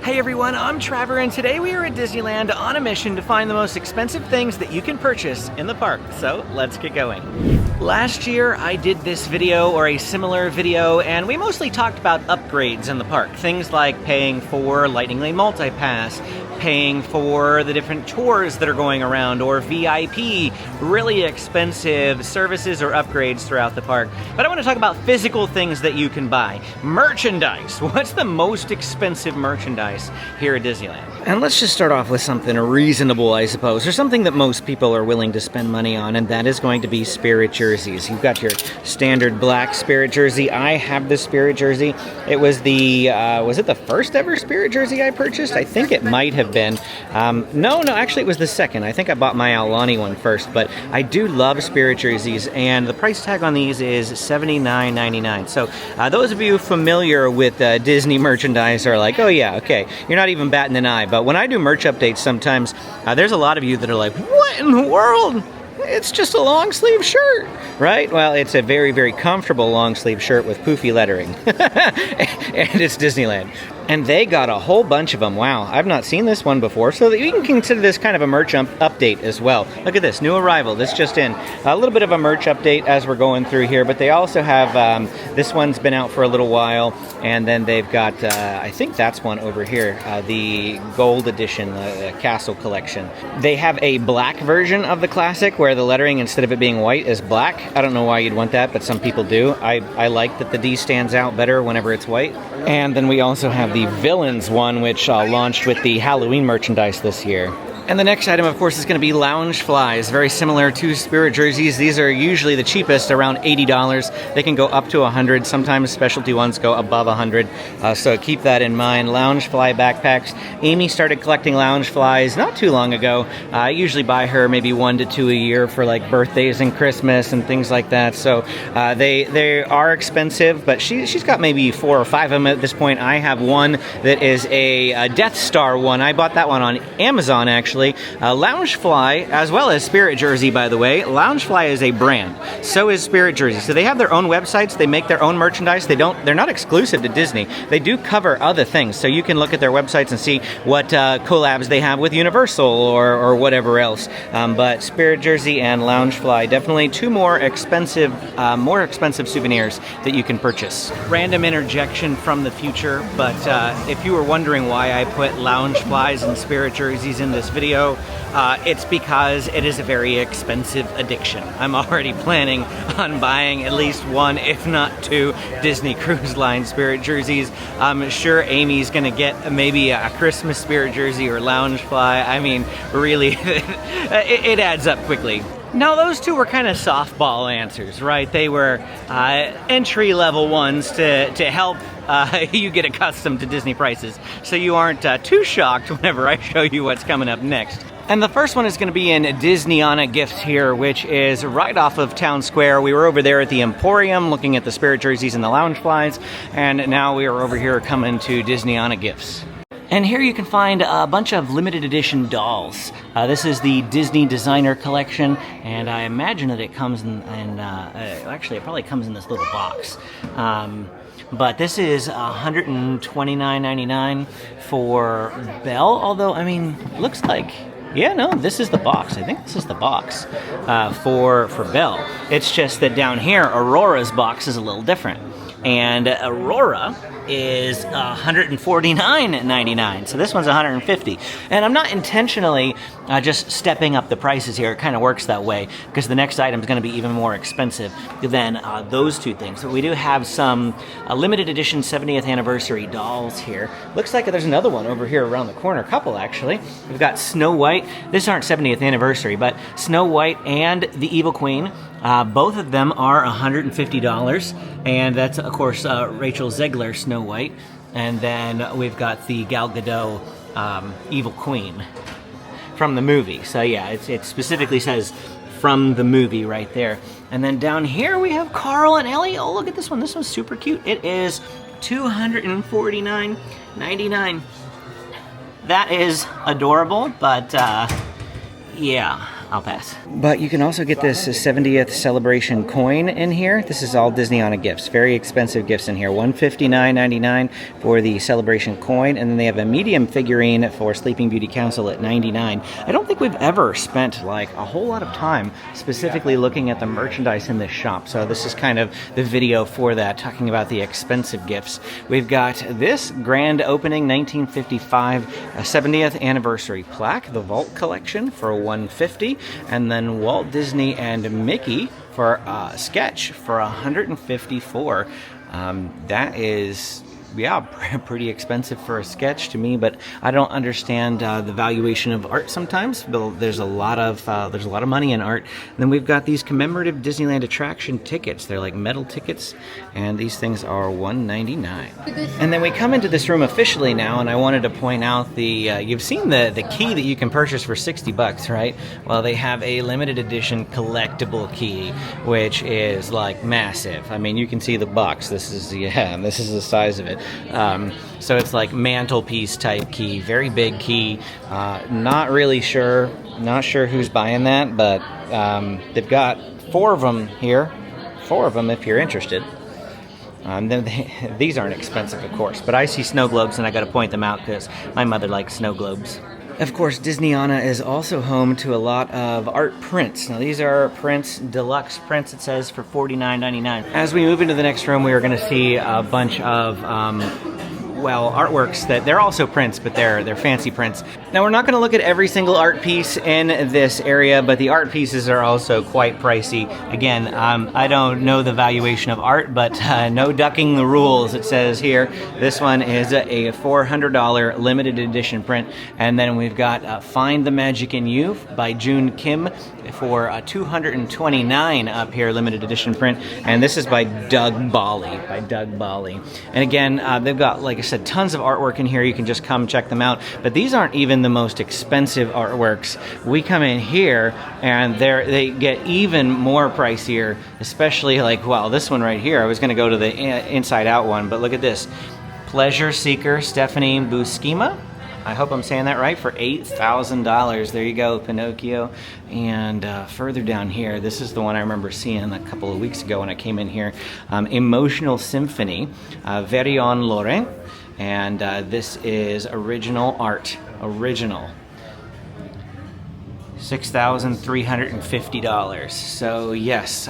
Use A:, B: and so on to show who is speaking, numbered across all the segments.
A: Hey everyone, I'm Trevor, and today we are at Disneyland on a mission to find the most expensive things that you can purchase in the park. So let's get going. Last year I did this video or a similar video, and we mostly talked about upgrades in the park. Things like paying for Lightning Lane Multipass, paying for the different tours that are going around, or VIP, really expensive services or upgrades throughout the park. But I want to talk about physical things that you can buy. Merchandise. What's the most expensive merchandise here at Disneyland? And let's just start off with something reasonable, I suppose, or something that most people are willing to spend money on, and that is going to be Spirit jerseys. You've got your standard black Spirit jersey. I have the Spirit jersey. It was the, was it the first ever Spirit jersey I purchased? I think it might have been. No, actually it was the second. I think I bought my Aulani one first, but I do love Spirit jerseys, and the price tag on these is $79.99. So those of you familiar with Disney merchandise are like, oh yeah, okay, you're not even batting an eye. But when I do merch updates sometimes, there's a lot of you that are like, what in the world? It's just a long sleeve shirt, right? Well, it's a very, very comfortable long sleeve shirt with poofy lettering. And it's Disneyland. And they got a whole bunch of them. Wow, I've not seen this one before, so that you can consider this kind of a merch update as well. Look at this, new arrival, this just in. A little bit of a merch update as we're going through here, but they also have, this one's been out for a little while, and then they've got, I think that's one over here, the gold edition, the Castle collection. They have a black version of the classic where the lettering, instead of it being white, is black. I don't know why you'd want that, but some people do. I like that the D stands out better whenever it's white. And then we also have the Villains one, which launched with the Halloween merchandise this year. And the next item, of course, is going to be Loungeflies, very similar to Spirit jerseys. These are usually the cheapest, around $80. They can go up to $100. Sometimes specialty ones go above $100. So keep that in mind. Loungefly backpacks. Amy started collecting Loungeflies not too long ago. I usually buy her maybe 1 to 2 a year for like birthdays and Christmas and things like that. So they are expensive, but she's got maybe 4 or 5 of them at this point. I have one that is a Death Star one. I bought that one on Amazon, actually. Loungefly, as well as Spirit Jersey, by the way. Loungefly is a brand. So is Spirit Jersey. So they have their own websites. They make their own merchandise. They're not exclusive to Disney. They do cover other things. So you can look at their websites and see what collabs they have with Universal or whatever else. But Spirit Jersey and Loungefly, definitely two more expensive souvenirs that you can purchase. Random interjection from the future, but if you were wondering why I put Loungeflies and Spirit Jerseys in this video, it's because it is a very expensive addiction. I'm already planning on buying at least 1, if not 2, Disney Cruise Line Spirit jerseys. I'm sure Amy's gonna get maybe a Christmas Spirit jersey or Loungefly. I mean, really, it adds up quickly. Now, those two were kind of softball answers, right? They were entry-level ones to help you get accustomed to Disney prices, so you aren't too shocked whenever I show you what's coming up next. And the first one is going to be in Disneyana Gifts here, which is right off of Town Square. We were over there at the Emporium looking at the Spirit jerseys and the Loungeflies, and now we are over here coming to Disneyana Gifts. And here you can find a bunch of limited edition dolls. This is the Disney Designer Collection, and I imagine that it comes in actually it probably comes in this little box. But this is $129.99 for Belle, although, I mean, looks like, yeah, no, this is the box. I think this is the box for Belle. It's just that down here, Aurora's box is a little different. And Aurora is $149.99, so this one's $150. And I'm not intentionally just stepping up the prices here. It kind of works that way because the next item is going to be even more expensive than those two things. So we do have some limited edition 70th anniversary dolls here. Looks like there's another one over here around the corner, a couple actually. We've got Snow White. These aren't 70th anniversary, but Snow White and the Evil Queen. Both of them are $150, and that's, of course, Rachel Zegler, Snow White, and then we've got the Gal Gadot Evil Queen from the movie. So yeah, it specifically says from the movie right there. And then down here we have Carl and Ellie. Oh, look at this one. This one's super cute. It is $249.99. That is adorable, but yeah. I'll pass. But you can also get this 70th celebration coin in here. This is all Disneyana gifts. Very expensive gifts in here. $159.99 for the celebration coin, and then they have a medium figurine for Sleeping Beauty Council at $99. I don't think we've ever spent like a whole lot of time specifically looking at the merchandise in this shop, so this is kind of the video for that, talking about the expensive gifts. We've got this grand opening 1955 70th anniversary plaque, the Vault collection for $150, and then Walt Disney and Mickey for a sketch for $154. That is, yeah, pretty expensive for a sketch to me, but I don't understand the valuation of art sometimes. There's a lot of money in art. And then we've got these commemorative Disneyland attraction tickets. They're like metal tickets, and these things are $199. And then we come into this room officially now, and I wanted to point out the you've seen the key that you can purchase for $60, right? Well, they have a limited edition collectible key, which is like massive. I mean, you can see the box. This is the size of it. So it's like mantelpiece type key, very big key. Not sure who's buying that, but they've got 4 of them here. 4 of them if you're interested. These aren't expensive, of course, but I see snow globes and I got to point them out because my mother likes snow globes. Of course, Disneyana is also home to a lot of art prints. Now, these are prints, deluxe prints, it says, for $49.99. As we move into the next room, we are going to see a bunch of, artworks that they're also prints, but they're fancy prints. Now, we're not going to look at every single art piece in this area, but the art pieces are also quite pricey. Again, I don't know the valuation of art, but no ducking the rules, it says here. This one is a $400 limited edition print, and then we've got Find the Magic in You by June Kim for $229 up here, limited edition print, and this is by Doug Bali. And again, they've got, like I said, tons of artwork in here. You can just come check them out, but these aren't even the most expensive artworks. We come in here and they get even more pricier, especially like, well, this one right here. I was going to go to the Inside Out one, but look at this. Pleasure Seeker Stephanie Buscema. I hope I'm saying that right, for $8,000. There you go, Pinocchio. And further down here, this is the one I remember seeing a couple of weeks ago when I came in here. Emotional Symphony, Verion Laurent. And this is original art. Original. $6,350. So yes,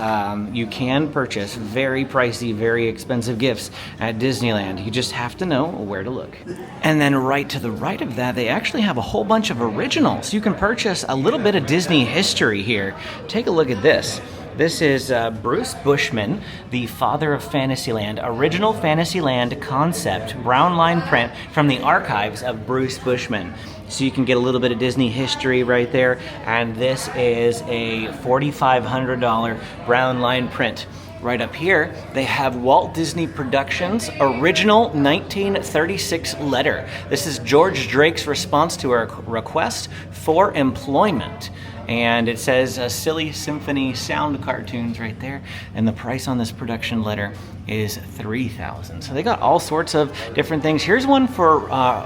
A: you can purchase very pricey, very expensive gifts at Disneyland. You just have to know where to look. And then right to the right of that, they actually have a whole bunch of originals. You can purchase a little bit of Disney history here. Take a look at this. This is Bruce Bushman, the father of Fantasyland, original Fantasyland concept brown line print from the archives of Bruce Bushman. So you can get a little bit of Disney history right there, and this is a $4,500 brown line print. Right up here, they have Walt Disney Productions original 1936 letter. This is George Drake's response to a request for employment. And it says Silly Symphony sound cartoons right there. And the price on this production letter is $3,000. So they got all sorts of different things. Here's one for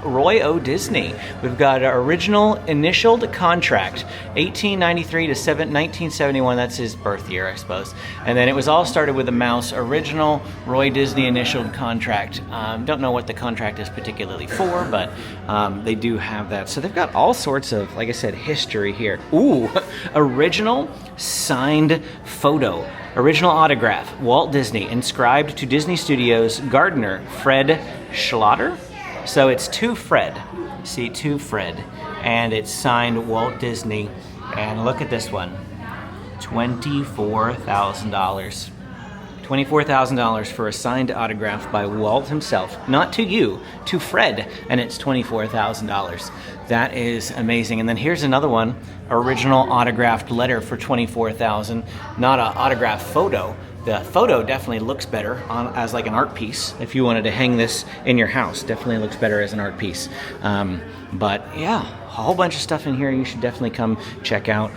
A: Roy O. Disney. We've got an original initialed contract, 1893 to 1971. That's his birth year, I suppose. And then it was all started with a mouse. Original Roy Disney initialed contract. Don't know what the contract is particularly for, but they do have that. So they've got all sorts of, like I said, history here. Ooh, original signed photo. Original autograph, Walt Disney, inscribed to Disney Studios gardener Fred Schlatter. So it's to Fred. See, to Fred. And it's signed Walt Disney. And look at this one. $24,000. $24,000 for a signed autograph by Walt himself. Not to you, to Fred. And it's $24,000. That is amazing. And then here's another one. Original autographed letter for $24,000. Not an autographed photo. The photo definitely looks better as like an art piece. If you wanted to hang this in your house, definitely looks better as an art piece. But yeah, whole bunch of stuff in here you should definitely come check out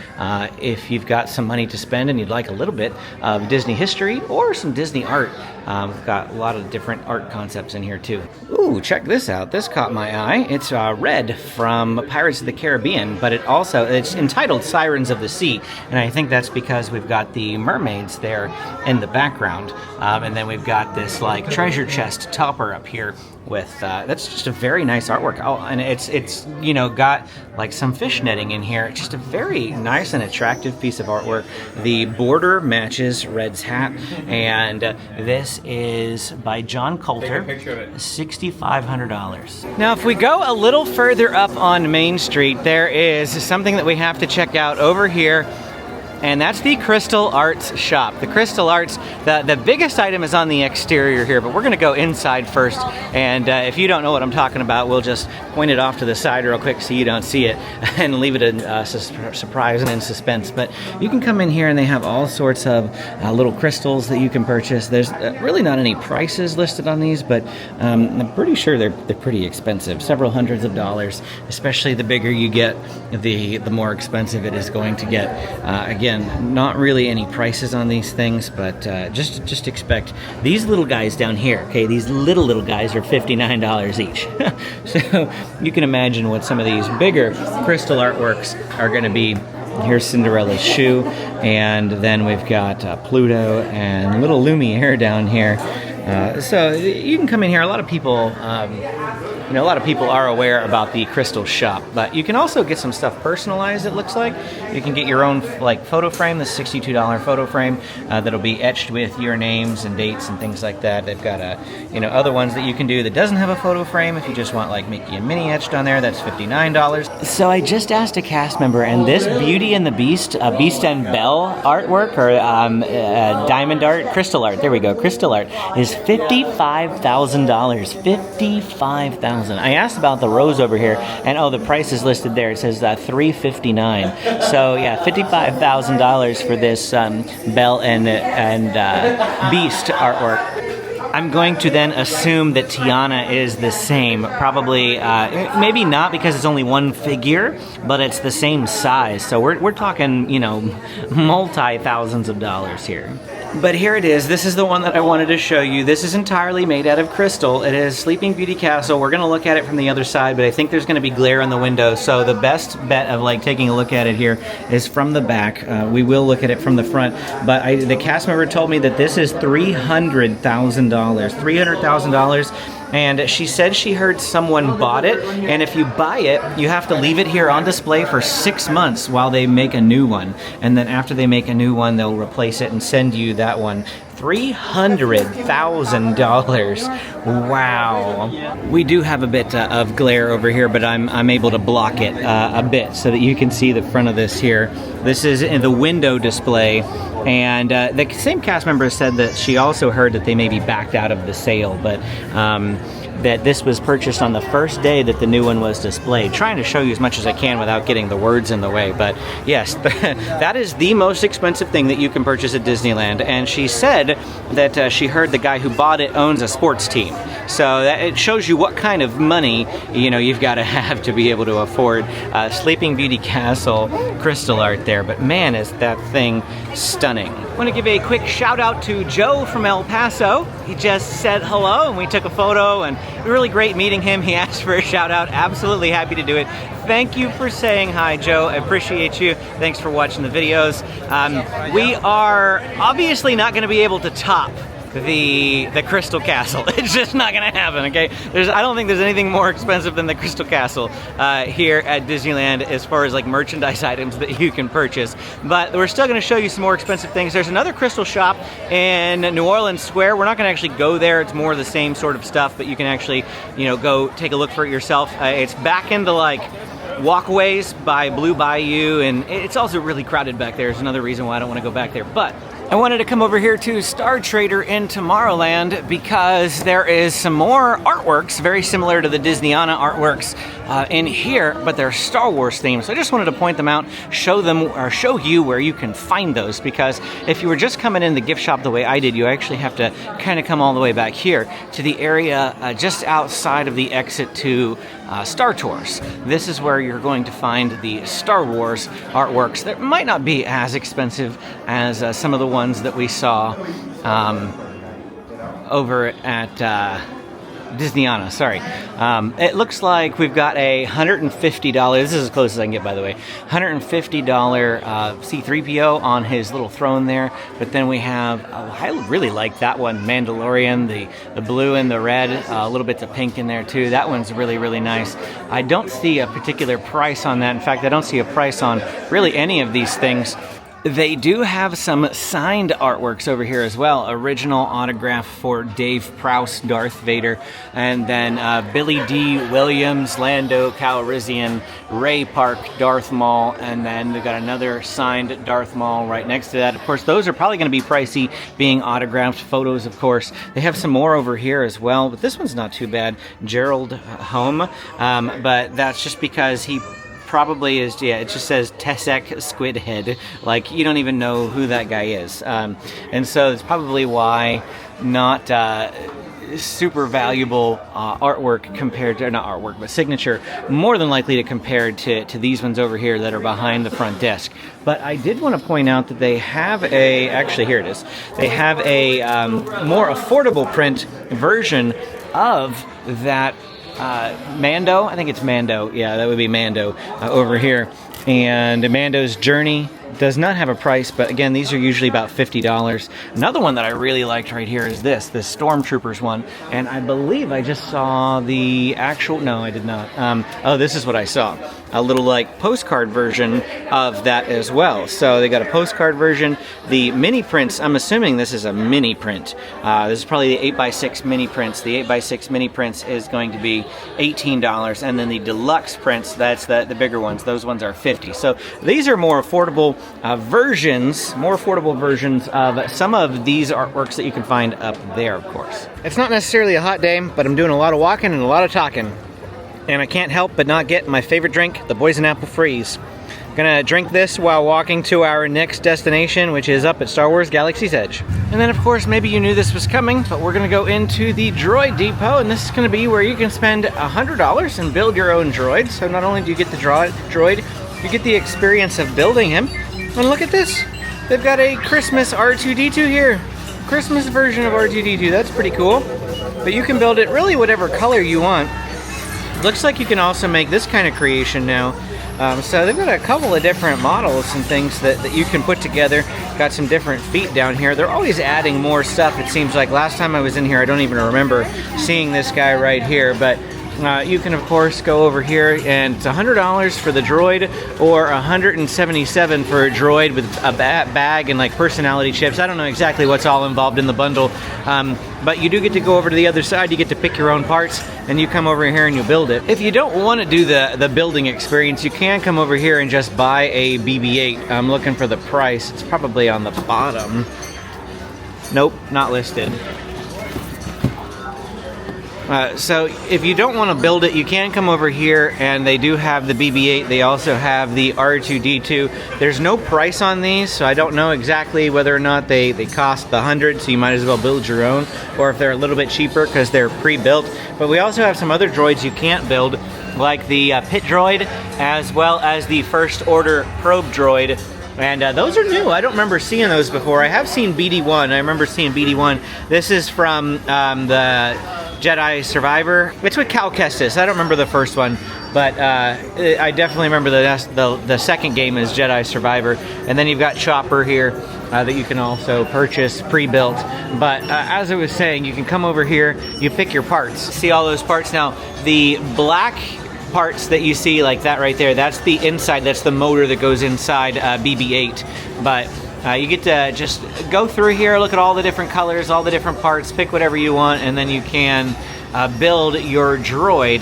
A: if you've got some money to spend and you'd like a little bit of Disney history or some Disney art. We've got a lot of different art concepts in here too. Ooh, check this out. This caught my eye. It's Red from Pirates of the Caribbean, but it's entitled Sirens of the Sea, and I think that's because we've got the mermaids there in the background, and then we've got this like treasure chest topper up here with that's just a very nice artwork. Oh, and it's you know, got like some fish netting in here. It's just a very nice and attractive piece of artwork. The border matches Red's hat, and this is by John Coulter, $6,500. Now, if we go a little further up on Main Street, there is something that we have to check out over here. And that's the Crystal Arts shop. The Crystal Arts, the biggest item is on the exterior here, but we're gonna go inside first. And if you don't know what I'm talking about, we'll just point it off to the side real quick so you don't see it and leave it a surprise and in suspense. But you can come in here and they have all sorts of little crystals that you can purchase. There's really not any prices listed on these, but I'm pretty sure they're pretty expensive, several hundreds of dollars. Especially the bigger you get, the more expensive it is going to get. Again, not really any prices on these things, but just expect these little guys down here. Okay, these little guys are $59 each. So you can imagine what some of these bigger crystal artworks are going to be. Here's Cinderella's shoe, and then we've got Pluto and little Lumiere down here. So you can come in here. A lot of people are aware about the crystal shop, but you can also get some stuff personalized. It looks like you can get your own like photo frame, the $62 photo frame that'll be etched with your names and dates and things like that. They've got other ones that you can do that doesn't have a photo frame. If you just want like Mickey and Minnie etched on there, that's $59. So I just asked a cast member, and this Beauty and the Beast, Beast and Belle artwork, or diamond art, crystal art. There we go, crystal art is $55,000. $55,000. I asked about the rose over here, and the price is listed there. It says $359. So yeah, $55,000 for this Belle and Beast artwork. I'm going to then assume that Tiana is the same. Probably, maybe not because it's only one figure, but it's the same size. So we're talking, multi-thousands of dollars here. But here it is. This is the one that I wanted to show you. This is entirely made out of crystal. It is Sleeping Beauty Castle. We're gonna look at it from the other side, but I think there's gonna be glare on the window. So the best bet of like taking a look at it here is from the back. We will look at it from the front, but the cast member told me that this is $300,000. $300,000. And she said she heard someone bought it, and if you buy it, you have to leave it here on display for 6 months while they make a new one. And then after they make a new one, they'll replace it and send you that one. $300,000. Wow. We do have a bit of glare over here, but I'm able to block it a bit so that you can see the front of this here. This is in the window display, and the same cast member said that she also heard that they maybe backed out of the sale, but that this was purchased on the first day that the new one was displayed. Trying to show you as much as I can without getting the words in the way, but yes, that is the most expensive thing that you can purchase at Disneyland, and she said that she heard the guy who bought it owns a sports team. So it shows you what kind of money you've got to have to be able to afford Sleeping Beauty Castle crystal art there, but man, is that thing stunning. I want to give a quick shout out to Joe from El Paso. He just said hello and we took a photo, and really great meeting him. He asked for a shout out. Absolutely happy to do it. Thank you for saying hi, Joe. I appreciate you. Thanks for watching the videos. We are obviously not going to be able to top the Crystal Castle. It's just not gonna happen, okay? I don't think there's anything more expensive than the Crystal Castle here at Disneyland as far as like merchandise items that you can purchase. But we're still gonna show you some more expensive things. There's another crystal shop in New Orleans Square. We're not gonna actually go there. It's more the same sort of stuff, but you can actually, go take a look for it yourself. It's back into like walkways by Blue Bayou, and it's also really crowded back there. There's another reason why I don't want to go back there. But I wanted to come over here to Star Trader in Tomorrowland because there is some more artworks very similar to the Disneyana artworks in here, but they're Star Wars themed. So I just wanted to point them out, show you where you can find those, because if you were just coming in the gift shop the way I did, you actually have to kind of come all the way back here to the area just outside of the exit to Star Tours. This is where you're going to find the Star Wars artworks that might not be as expensive as some of the ones that we saw over at Disneyana, sorry. It looks like we've got a $150, this is as close as I can get, by the way, $150 C-3PO on his little throne there, but then we have, I really like that one, Mandalorian, the blue and the red, little bits of pink in there too. That one's really, really nice. I don't see a particular price on that. In fact, I don't see a price on really any of these things. They do have some signed artworks over here as well. Original autograph for Dave Prowse, Darth Vader, and then Billy D. Williams, Lando Calrissian, Ray Park, Darth Maul, and then we've got another signed Darth Maul right next to that. Of course, those are probably going to be pricey, being autographed photos, of course. They have some more over here as well, but this one's not too bad. Gerald Home, but that's just because he probably is, yeah, it just says Tessek Squid Head, like you don't even know who that guy is, and so it's probably why not super valuable artwork compared to, not artwork, but signature, more than likely to compare to these ones over here that are behind the front desk. But I did want to point out that they have a, actually here it is, they have a more affordable print version of that Mando, I think it's Mando, yeah, that would be Mando over here. And Mando's Journey does not have a price, but again, these are usually about $50. Another one that I really liked right here is this Stormtroopers one, and I believe I just saw the actual, no, I did not. Oh, this is what I saw. A little like postcard version of that as well. So they got a postcard version. The mini prints, I'm assuming this is a mini print. This is probably the 8x6 mini prints. The 8x6 mini prints is going to be $18, and then the deluxe prints, that's the bigger ones. Those ones are $50. So these are more affordable versions of some of these artworks that you can find up there, of course. It's not necessarily a hot day, but I'm doing a lot of walking and a lot of talking. And I can't help but not get my favorite drink, the Poison Apple Freeze. I'm gonna drink this while walking to our next destination, which is up at Star Wars Galaxy's Edge. And then, of course, maybe you knew this was coming, but we're gonna go into the Droid Depot, and this is gonna be where you can spend $100 and build your own droid. So not only do you get the droid, you get the experience of building him. And look at this, they've got a Christmas R2-D2 here. Christmas version of R2-D2, that's pretty cool. But you can build it really whatever color you want. Looks like you can also make this kind of creation now. So they've got a couple of different models and things that you can put together. Got some different feet down here. They're always adding more stuff, it seems like. Last time I was in here, I don't even remember seeing this guy right here, but you can, of course, go over here, and it's $100 for the droid, or $177 for a droid with a bag and like personality chips. I don't know exactly what's all involved in the bundle, but you do get to go over to the other side. You get to pick your own parts, and you come over here and you build it. If you don't want to do the building experience, you can come over here and just buy a BB-8. I'm looking for the price. It's probably on the bottom. Nope, not listed. So if you don't want to build it, you can come over here, and they do have the BB-8. They also have the R2-D2. There's no price on these, so I don't know exactly whether or not they cost the 100, so you might as well build your own, or if they're a little bit cheaper because they're pre-built. But we also have some other droids you can't build, like the Pit Droid, as well as the First Order Probe Droid. And those are new. I don't remember seeing those before. I have seen BD-1. I remember seeing BD-1. This is from the Jedi Survivor. It's with Cal Kestis. I don't remember the first one, but I definitely remember the second game is Jedi Survivor. And then you've got Chopper here that you can also purchase pre-built. But as I was saying, you can come over here, you pick your parts. See all those parts now. The black parts that you see like that right there, that's the inside, that's the motor that goes inside BB-8. But you get to just go through here, look at all the different colors, all the different parts, pick whatever you want, and then you can build your droid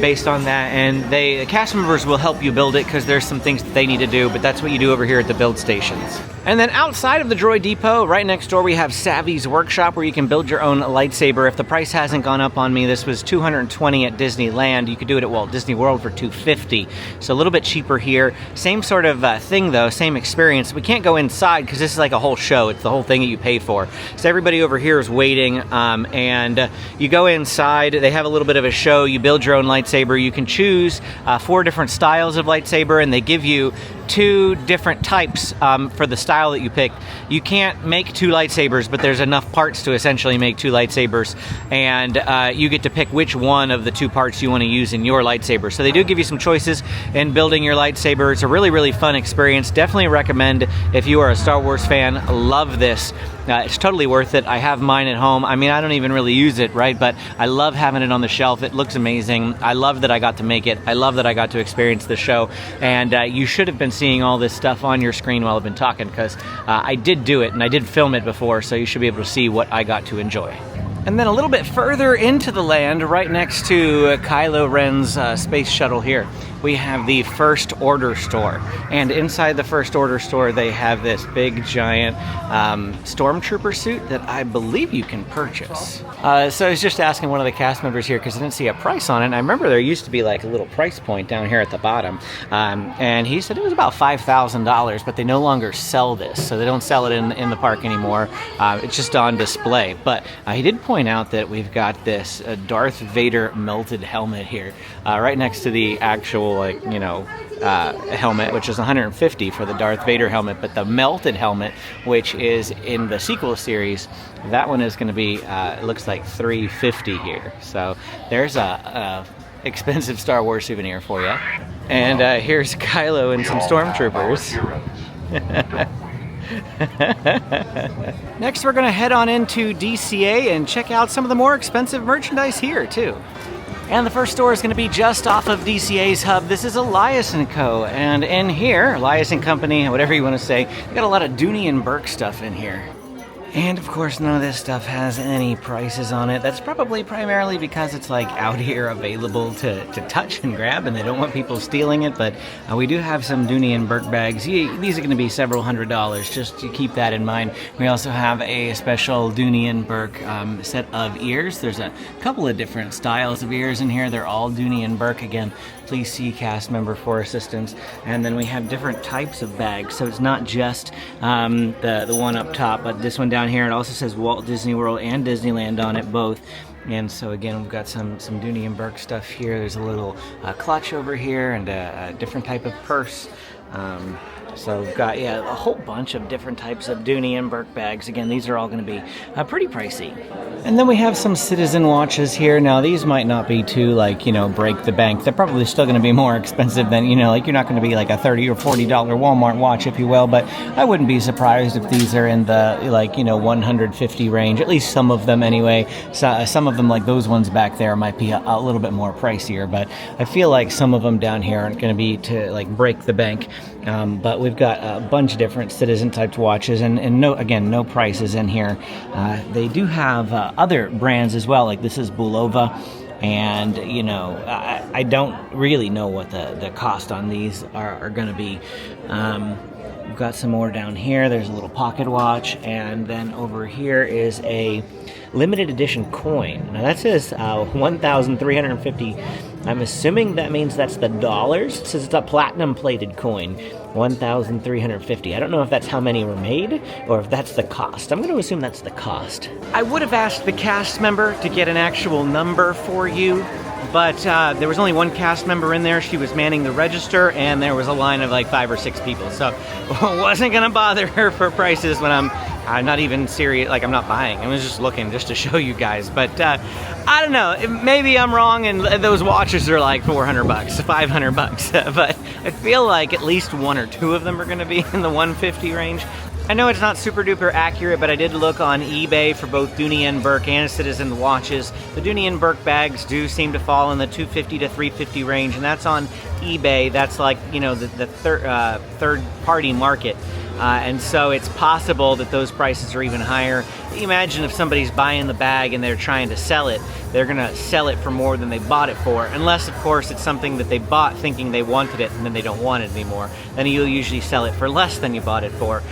A: based on that. And the cast members will help you build it because there's some things that they need to do, but that's what you do over here at the build stations. And then outside of the Droid Depot, right next door, we have Savi's Workshop, where you can build your own lightsaber. If the price hasn't gone up on me, this was $220 at Disneyland. You could do it at Walt Disney World for $250, so a little bit cheaper here. Same sort of thing though, same experience. We can't go inside because this is like a whole show. It's the whole thing that you pay for. So everybody over here is waiting, and you go inside. They have a little bit of a show. You build your own lightsaber. You can choose 4 different styles of lightsaber, and they give you 2 different types for the style that you pick. You can't make 2 lightsabers, but there's enough parts to essentially make 2 lightsabers, and you get to pick which one of the 2 parts you want to use in your lightsaber. So they do give you some choices in building your lightsaber. It's a really, really fun experience. Definitely recommend if you are a Star Wars fan. Love this. It's totally worth it. I have mine at home. I mean, I don't even really use it, right? But I love having it on the shelf. It looks amazing. I love that I got to make it. I love that I got to experience the show. And you should have been seeing all this stuff on your screen while I've been talking, because I did do it and I did film it before, so you should be able to see what I got to enjoy. And then a little bit further into the land, right next to Kylo Ren's space shuttle here, we have the First Order store. And inside the First Order store, they have this big, giant stormtrooper suit that I believe you can purchase. So I was just asking one of the cast members here, because I didn't see a price on it. And I remember there used to be like a little price point down here at the bottom. And he said it was about $5,000, but they no longer sell this. So they don't sell it in the park anymore. It's just on display. But he did point out that we've got this Darth Vader melted helmet here, right next to the actual, like, you know, helmet, which is $150 for the Darth Vader helmet. But the melted helmet, which is in the sequel series, that one is going to be, it looks like $350 here. So there's a expensive Star Wars souvenir for you. And here's Kylo and some stormtroopers. Next, we're going to head on into DCA and check out some of the more expensive merchandise here too. And the first store is going to be just off of DCA's hub. This is Elias & Co. And in here, Elias & Company, whatever you want to say, we got a lot of Dooney and Burke stuff in here. And of course, none of this stuff has any prices on it. That's probably primarily because it's like out here available to touch and grab, and they don't want people stealing it. But we do have some Dooney and Burke bags. These are going to be several $100s, just to keep that in mind. We also have a special Dooney and Burke set of ears. There's a couple of different styles of ears in here. They're all Dooney and Burke. Again, please see cast member for assistance. And then we have different types of bags, so it's not just the one up top, but this one down here, it also says Walt Disney World and Disneyland on it both. And so again, we've got some Dooney and Burke stuff here. There's a little clutch over here and a different type of purse. So we've got, a whole bunch of different types of Dooney and Burke bags. Again, these are all going to be pretty pricey. And then we have some Citizen watches here. Now, these might not be too, like, break the bank. They're probably still going to be more expensive than, like, you're not going to be like a $30 or $40 Walmart watch, if you will. But I wouldn't be surprised if these are in the, like, $150 range. At least some of them anyway. So, some of them, like those ones back there, might be a little bit more pricier. But I feel like some of them down here aren't going to be to, like, break the bank. But we've got a bunch of different Citizen-type watches, and no prices in here. They do have other brands as well, like this is Bulova, and I don't really know what the cost on these are going to be. We've got some more down here. There's a little pocket watch, and then over here is a limited edition coin. Now that says 1,350. I'm assuming that means that's the dollars. It says it's a platinum plated coin, 1,350. I don't know if that's how many were made or if that's the cost. I'm going to assume that's the cost. I would have asked the cast member to get an actual number for you, but there was only one cast member in there. She was manning the register, and there was a line of like 5 or 6 people. So wasn't going to bother her for prices when I'm not even serious, like I'm not buying. I was just looking just to show you guys. But I don't know, maybe I'm wrong and those watches are like $400, $500. But I feel like at least 1 or 2 of them are going to be in the 150 range. I know it's not super duper accurate, but I did look on eBay for both Dooney and Burke and Citizen watches. The Dooney and Burke bags do seem to fall in the $250 to $350 range, and that's on eBay. That's like, the third party market. And so it's possible that those prices are even higher. Imagine if somebody's buying the bag and they're trying to sell it. they're gonna sell it for more than they bought it for, unless of course it's something that they bought thinking they wanted it and then they don't want it anymore. Then you'll usually sell it for less than you bought it for.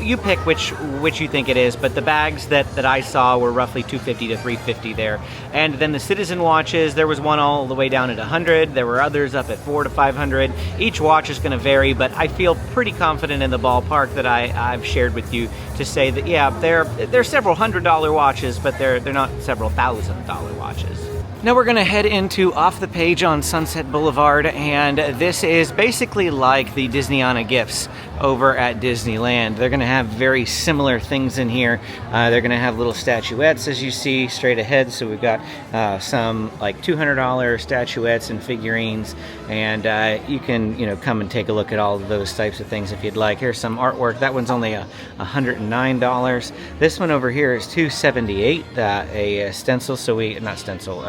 A: You pick which you think it is, but the bags that I saw were roughly $250 to $350 there. And then the Citizen watches, there was one all the way down at $100. There were others up at $400 to $500. Each watch is going to vary, but I feel pretty confident in the ballpark that I've shared with you to say that, yeah, they're several $100 watches, but they're not several $1,000 watches. Now we're going to head into Off the Page on Sunset Boulevard, and this is basically like the Disneyana gifts over at Disneyland. They're going to have very similar things in here. They're going to have little statuettes, as you see straight ahead. So we've got some like $200 statuettes and figurines, and you can come and take a look at all of those types of things if you'd like. Here's some artwork. That one's only $109. This one over here is $278. A stencil. So not stencil.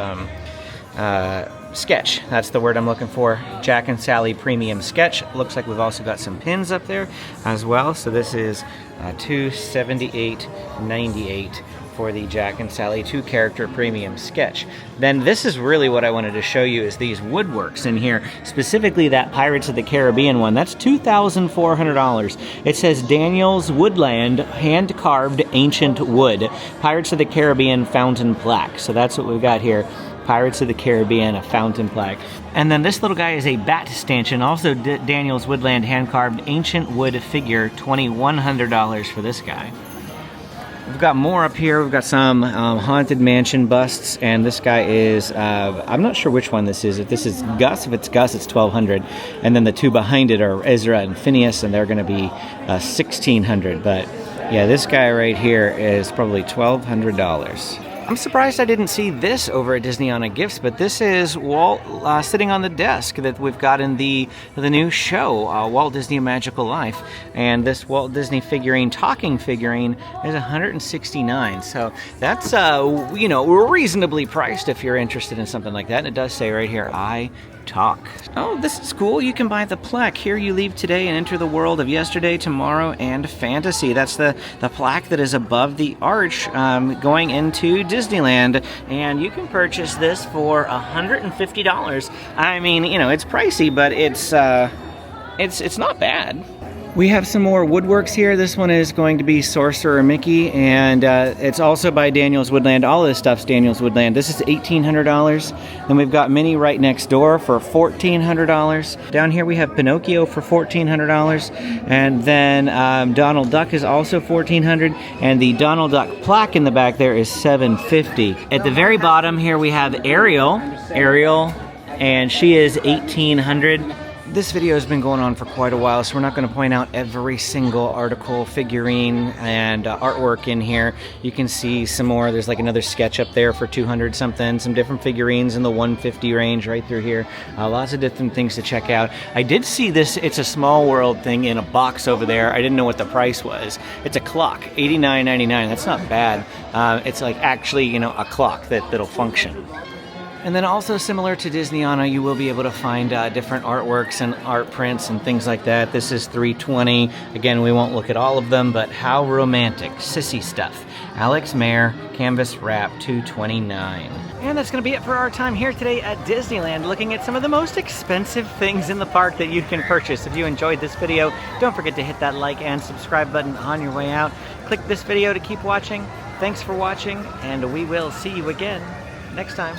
A: Sketch, that's the word I'm looking for. Jack and Sally Premium Sketch. Looks like we've also got some pins up there as well. So this is $278.98 for the Jack and Sally 2-character Premium Sketch. Then this is really what I wanted to show you, is these woodworks in here, specifically that Pirates of the Caribbean one. That's $2,400. It says Daniel's Woodland hand-carved ancient wood, Pirates of the Caribbean fountain plaque. So that's what we've got here. Pirates of the Caribbean, a fountain plaque. And then this little guy is a bat stanchion, also Daniel's Woodland hand-carved ancient wood figure, $2,100 for this guy. We've got more up here. We've got some Haunted Mansion busts, and this guy is, I'm not sure which one this is. If this is Gus, if it's Gus, it's $1,200. And then the two behind it are Ezra and Phineas, and they're going to be $1,600. But yeah, this guy right here is probably $1,200. I'm surprised I didn't see this over at Disneyana Gifts, but this is Walt sitting on the desk that we've got in the new show, Walt Disney A Magical Life. And this Walt Disney figurine, talking figurine, is $169. So that's, reasonably priced if you're interested in something like that. And it does say right here, I talk. Oh, this is cool. You can buy the plaque. Here you leave today and enter the world of yesterday, tomorrow, and fantasy. That's the plaque that is above the arch going into Disneyland, and you can purchase this for $150. I mean, it's pricey, but it's not bad. We have some more woodworks here. This one is going to be Sorcerer Mickey, and it's also by Daniel's Woodland. All of this stuff's Daniel's Woodland. This is $1,800. Then we've got Minnie right next door for $1,400. Down here we have Pinocchio for $1,400, and then Donald Duck is also $1,400, and the Donald Duck plaque in the back there is $750. At the very bottom here we have Ariel, and she is $1,800. This video has been going on for quite a while, so we're not going to point out every single article, figurine, and artwork in here. You can see some more. There's like another sketch up there for 200 something, some different figurines in the 150 range right through here. Lots of different things to check out. I did see this It's a Small World thing in a box over there. I didn't know what the price was. It's a clock, $89.99. That's not bad. It's like actually, a clock that'll function. And then also similar to Disneyana, you will be able to find different artworks and art prints and things like that. This is $320. Again, we won't look at all of them, but how romantic. Sissy stuff. Alex Mayer, canvas wrap, $229. And that's going to be it for our time here today at Disneyland, looking at some of the most expensive things in the park that you can purchase. If you enjoyed this video, don't forget to hit that like and subscribe button on your way out. Click this video to keep watching. Thanks for watching, and we will see you again next time.